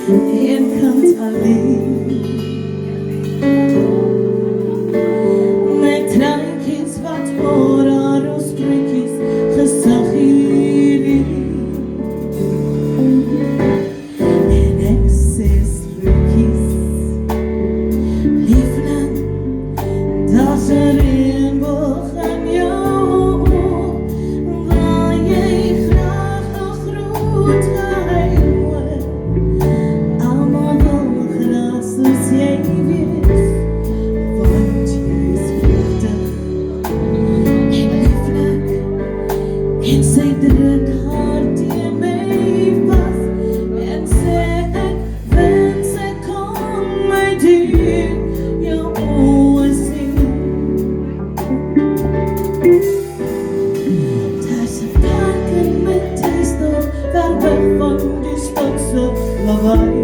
Encantadí me tranquis wat horaros precis gesagiri en exes precis liefnan dat er in bogen jou waar jij graag nog groet geheim allemaal wel graças jij weet want je is vluchtig en lieflijk en zij druk hart in mij vast en zeg wens ik kon mij dier je ogen zien tussen parken met teestel ver weg van die stadse lawaai